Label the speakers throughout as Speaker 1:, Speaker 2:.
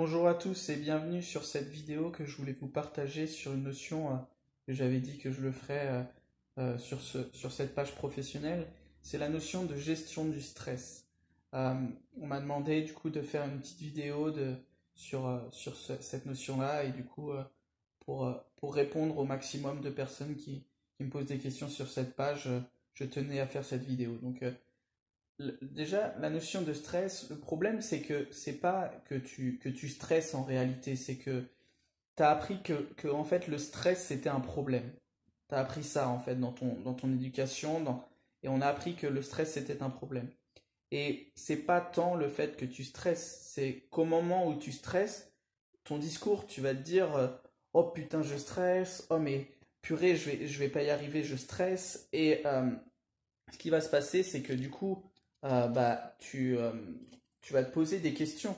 Speaker 1: Bonjour à tous et bienvenue sur cette vidéo que je voulais vous partager sur une notion que j'avais dit que je le ferais sur cette page professionnelle. C'est la notion de gestion du stress. Euh, on m'a demandé du coup de faire une petite vidéo sur cette notion-là et du coup pour répondre au maximum de personnes qui me posent des questions sur cette page, je tenais à faire cette vidéo. Déjà, la notion de stress, le problème c'est que c'est pas que tu stresses en réalité, c'est que tu as appris que en fait le stress c'était un problème. Tu as appris ça en fait dans ton éducation et on a appris que le stress c'était un problème. Et c'est pas tant le fait que tu stresses, c'est qu'au moment où tu stresses, ton discours, tu vas te dire oh putain je stresse, oh mais purée je vais pas y arriver, je stresse. Ce qui va se passer, c'est que du coup, tu vas te poser des questions.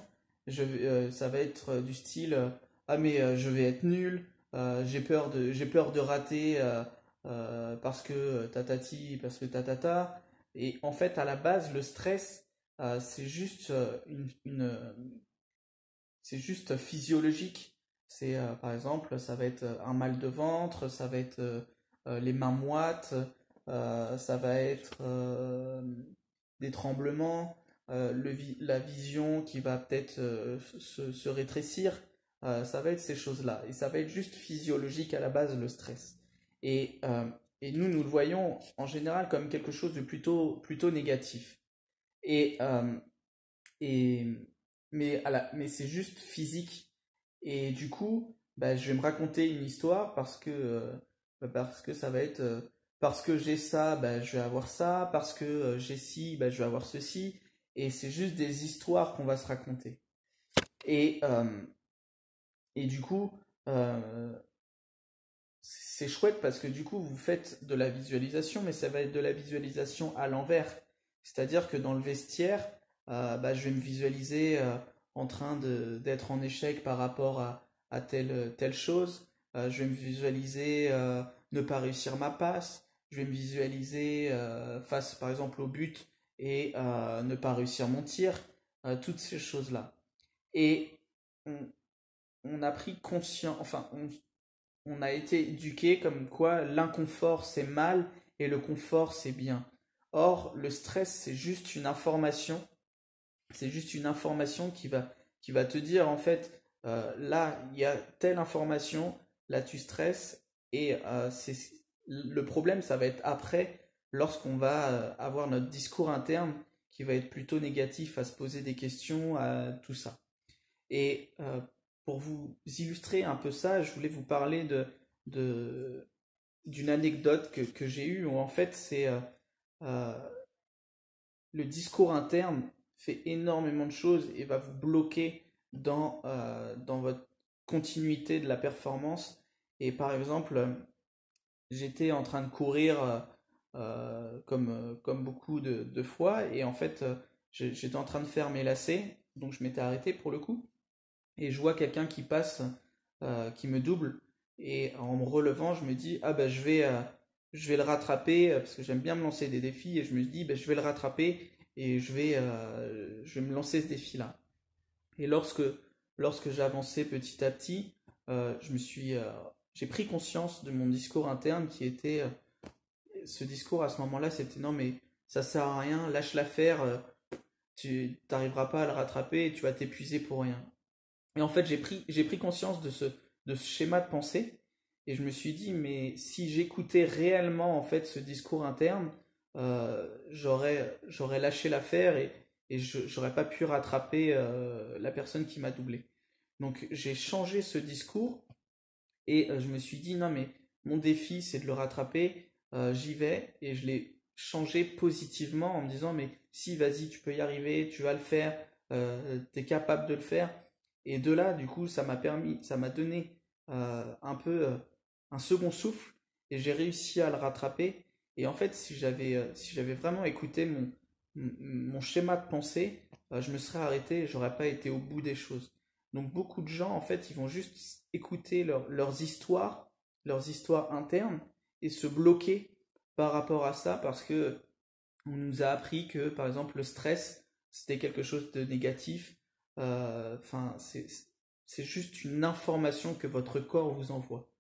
Speaker 1: Ça va être du style ah mais je vais être nul, j'ai peur de rater parce que tatati, parce que tatata. Et en fait, à la base, le stress, c'est juste c'est juste physiologique. C'est par exemple, ça va être un mal de ventre, ça va être les mains moites, ça va être des tremblements, la vision qui va peut-être se rétrécir. Ça va être ces choses-là. Et ça va être juste physiologique à la base, le stress. Et, euh, et nous le voyons en général comme quelque chose de plutôt négatif. Et, euh, et, mais c'est juste physique. Et du coup, bah, je vais me raconter une histoire parce que ça va être parce que j'ai ça, bah, je vais avoir ça, parce que j'ai ci, bah, je vais avoir ceci. Et c'est juste des histoires qu'on va se raconter. Et, euh, et du coup, euh, c'est chouette parce que du coup, vous faites de la visualisation, mais ça va être de la visualisation à l'envers. C'est-à-dire que dans le vestiaire, bah, je vais me visualiser en train d'être en échec par rapport à telle chose. Je vais me visualiser ne pas réussir ma passe. Je vais me visualiser face, par exemple, au but et ne pas réussir mon tir. Toutes ces choses-là. Et on, on a pris conscience, on a été éduqué comme quoi l'inconfort c'est mal et le confort c'est bien. Or, le stress c'est juste une information qui va te dire en fait, là il y a telle information, là tu stresses et le problème ça va être après lorsqu'on va avoir notre discours interne qui va être plutôt négatif à se poser des questions, à tout ça. Et pour vous illustrer un peu ça, je voulais vous parler de- d'une anecdote que j'ai eue où en fait euh, le discours interne fait énormément de choses et va vous bloquer dans votre continuité de la performance. Et par exemple, j'étais en train de courir comme beaucoup de fois et en fait j'étais en train de faire mes lacets, donc je m'étais arrêté pour le coup et je vois quelqu'un qui passe, qui me double, et en me relevant, je me dis, ah bah je vais le rattraper, parce que j'aime bien me lancer des défis, et je me dis, bah, je vais le rattraper, et je vais me lancer ce défi-là. Et lorsque j'ai avancé petit à petit, j'ai pris conscience de mon discours interne qui était, ce discours à ce moment-là, c'était non mais ça sert à rien, lâche l'affaire, tu n'arriveras pas à le rattraper, et tu vas t'épuiser pour rien. Et en fait, j'ai pris conscience de ce schéma de pensée et je me suis dit, mais si j'écoutais réellement en fait ce discours interne, j'aurais lâché l'affaire et j'aurais pas pu rattraper la personne qui m'a doublé. Donc j'ai changé ce discours et je me suis dit, non mais mon défi c'est de le rattraper, j'y vais et je l'ai changé positivement en me disant, mais si vas-y, tu peux y arriver, tu vas le faire, tu es capable de le faire. Et de là, du coup, ça m'a donné un peu un second souffle et j'ai réussi à le rattraper. Et en fait, si j'avais vraiment écouté mon schéma de pensée, je me serais arrêté et j'aurais pas été au bout des choses. Donc beaucoup de gens, en fait, ils vont juste écouter leurs histoires internes et se bloquer par rapport à ça parce que on nous a appris que, par exemple, le stress, c'était quelque chose de négatif. Enfin, c'est juste une information que votre corps vous envoie.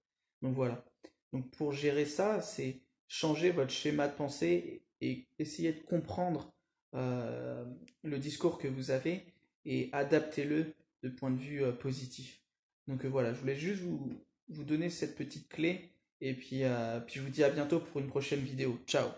Speaker 1: Donc voilà. Donc pour gérer ça, c'est changer votre schéma de pensée et essayer de comprendre euh, le discours que vous avez et adaptez-le de point de vue positif. Donc voilà, je voulais juste vous donner cette petite clé et puis je vous dis à bientôt pour une prochaine vidéo. Ciao!